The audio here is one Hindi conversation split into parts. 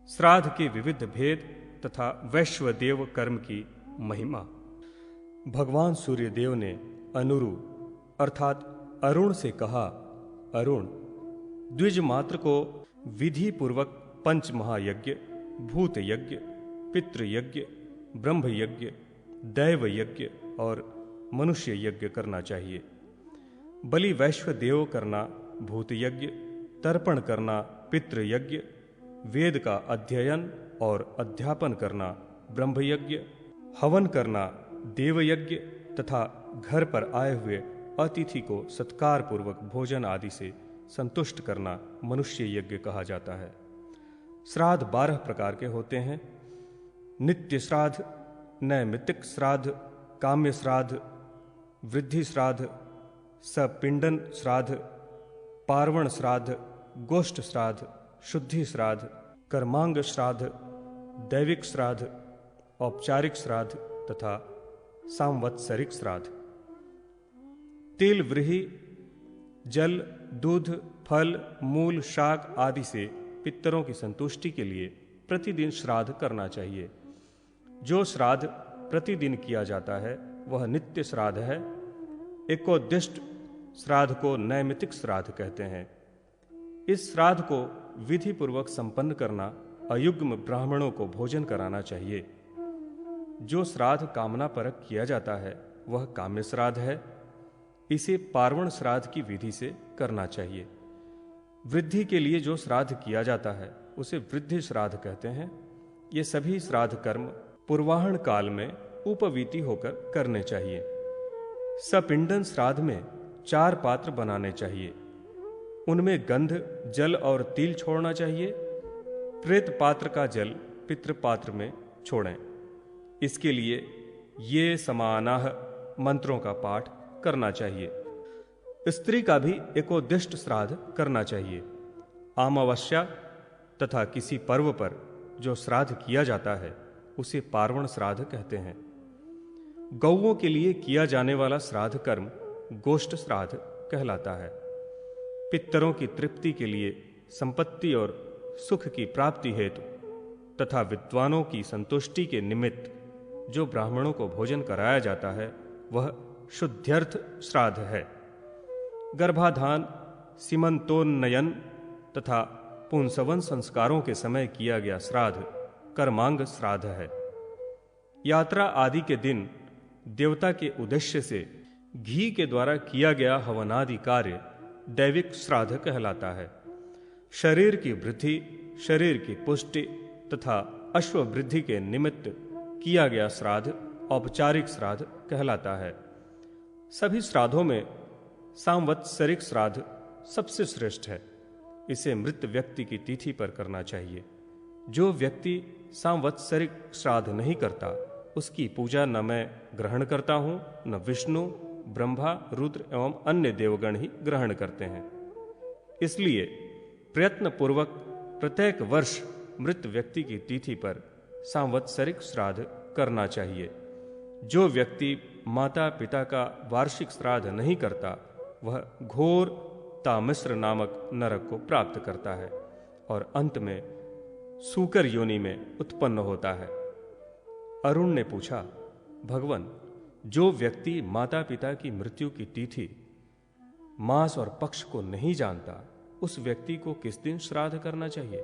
श्राद्ध के विविध भेद तथा वैश्वदेव कर्म की महिमा। भगवान सूर्यदेव ने अनुरु अर्थात अरुण से कहा, अरुण, द्विज मात्र को विधि पूर्वक पंच महायज्ञ, भूत यज्ञ, पितृ यज्ञ, ब्रह्म यज्ञ, दैव यज्ञ और मनुष्य यज्ञ करना चाहिए। बलि वैश्वदेव करना भूत यज्ञ, तर्पण करना पितृ यज्ञ, वेद का अध्ययन और अध्यापन करना ब्रह्म यज्ञ, हवन करना देव यज्ञ तथा घर पर आए हुए अतिथि को सत्कार पूर्वक भोजन आदि से संतुष्ट करना मनुष्य यज्ञ कहा जाता है। श्राद्ध 12 प्रकार के होते हैं। नित्य श्राद्ध, नैमित्तिक श्राद्ध, काम्य श्राद्ध, वृद्धि श्राद्ध, सपिंडन श्राद्ध, पार्वण श्राद्ध, गोष्ठ श्राद्ध, शुद्धि श्राद्ध, कर्मांग श्राद्ध, दैविक श्राद्ध, औपचारिक श्राद्ध तथा सांवत्सरिक श्राद्ध। तिल, व्रीहि, जल, दूध, फल, मूल, शाक आदि से पितरों की संतुष्टि के लिए प्रतिदिन श्राद्ध करना चाहिए। जो श्राद्ध प्रतिदिन किया जाता है वह नित्य श्राद्ध है। एकोद्दिष्ट श्राद्ध को नैमित्तिक श्राद्ध कहते हैं। इस श्राद्ध को विधि पूर्वक संपन्न करना, अयुग्म ब्राह्मणों को भोजन कराना चाहिए। जो श्राद्ध कामना परक किया जाता है वह काम्य श्राद्ध है। इसे पार्वण श्राद्ध की विधि से करना चाहिए। वृद्धि के लिए जो श्राद्ध किया जाता है उसे वृद्धि श्राद्ध कहते हैं। ये सभी श्राद्ध कर्म पूर्वाहन काल में उपवीति होकर करने चाहिए। सपिंडन श्राद्ध में 4 पात्र बनाने चाहिए। उनमें गंध, जल और तिल छोड़ना चाहिए। प्रेत पात्र का जल पितृ पात्र में छोड़ें। इसके लिए ये समानाह मंत्रों का पाठ करना चाहिए। स्त्री का भी एकोद्दिष्ट श्राद्ध करना चाहिए। अमावस्या तथा किसी पर्व पर जो श्राद्ध किया जाता है उसे पार्वण श्राद्ध कहते हैं। गौओं के लिए किया जाने वाला श्राद्ध कर्म गोष्ठ श्राद्ध कहलाता है। पितरों की तृप्ति के लिए, संपत्ति और सुख की प्राप्ति हेतु तथा विद्वानों की संतुष्टि के निमित्त जो ब्राह्मणों को भोजन कराया जाता है वह शुद्ध्यर्थ श्राद्ध है। गर्भाधान, सीमंतोन्नयन तथा पुंसवन संस्कारों के समय किया गया श्राद्ध कर्मांग श्राद्ध है। यात्रा आदि के दिन देवता के उद्देश्य से घी के द्वारा किया गया हवनादि कार्य दैविक श्राद्ध कहलाता है। शरीर की वृद्धि, शरीर की पुष्टि तथा अश्व वृद्धि के निमित्त किया गया श्राद्ध औपचारिक श्राद्ध कहलाता है। सभी श्राद्धों में सांवत्सरिक श्राद्ध सबसे श्रेष्ठ है। इसे मृत व्यक्ति की तिथि पर करना चाहिए। जो व्यक्ति सांवत्सरिक श्राद्ध नहीं करता उसकी पूजा न मैं ग्रहण करता हूँ, न विष्णु, ब्रह्मा, रुद्र एवं अन्य देवगण ही ग्रहण करते हैं। इसलिए प्रयत्न पूर्वक प्रत्येक वर्ष मृत व्यक्ति की तिथि पर सांवत्सरिक श्राद्ध करना चाहिए। जो व्यक्ति माता पिता का वार्षिक श्राद्ध नहीं करता वह घोर तामिश्र नामक नरक को प्राप्त करता है और अंत में सूकर योनि में उत्पन्न होता है। अरुण ने पूछा, भगवान, जो व्यक्ति माता पिता की मृत्यु की तिथि, मास और पक्ष को नहीं जानता उस व्यक्ति को किस दिन श्राद्ध करना चाहिए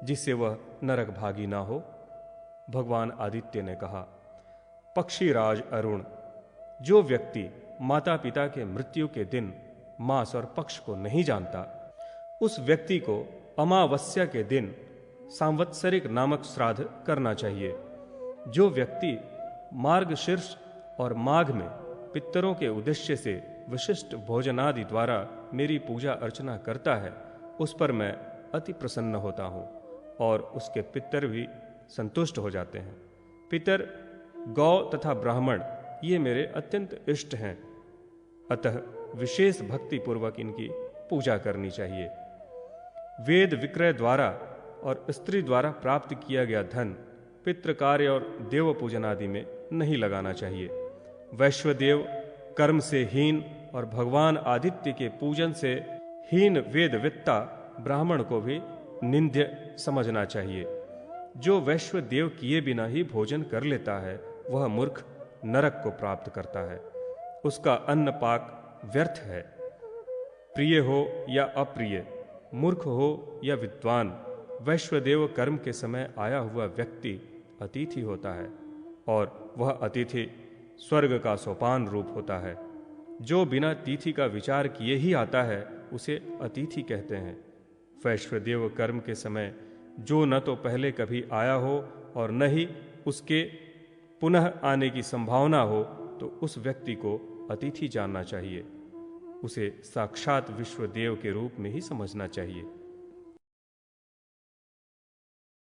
जिससे वह नरक भागी ना हो? भगवान आदित्य ने कहा, पक्षीराज अरुण, जो व्यक्ति माता पिता के मृत्यु के दिन मास और पक्ष को नहीं जानता उस व्यक्ति को अमावस्या के दिन सांवत्सरिक नामक श्राद्ध करना चाहिए। जो व्यक्ति मार्गशीर्ष और माघ में पितरों के उद्देश्य से विशिष्ट भोजनादि द्वारा मेरी पूजा अर्चना करता है उस पर मैं अति प्रसन्न होता हूँ और उसके पितर भी संतुष्ट हो जाते हैं। पितर, गौ तथा ब्राह्मण ये मेरे अत्यंत इष्ट हैं, अतः विशेष भक्ति पूर्वक इनकी पूजा करनी चाहिए। वेद विक्रय द्वारा और स्त्री द्वारा प्राप्त किया गया धन पितृ कार्य और देव पूजन आदि में नहीं लगाना चाहिए। वैश्वदेव कर्म से हीन और भगवान आदित्य के पूजन से हीन वेदवेत्ता ब्राह्मण को भी निंद्य समझना चाहिए। जो वैश्व देव किए बिना ही भोजन कर लेता है वह मूर्ख नरक को प्राप्त करता है। उसका अन्न पाक व्यर्थ है। प्रिय हो या अप्रिय, मूर्ख हो या विद्वान, वैश्वदेव कर्म के समय आया हुआ व्यक्ति अतिथि होता है और वह अतिथि स्वर्ग का सोपान रूप होता है। जो बिना तिथि का विचार किए ही आता है उसे अतिथि कहते हैं। वैश्वदेव कर्म के समय जो न तो पहले कभी आया हो और न ही उसके पुनः आने की संभावना हो तो उस व्यक्ति को अतिथि जानना चाहिए। उसे साक्षात विश्वदेव के रूप में ही समझना चाहिए।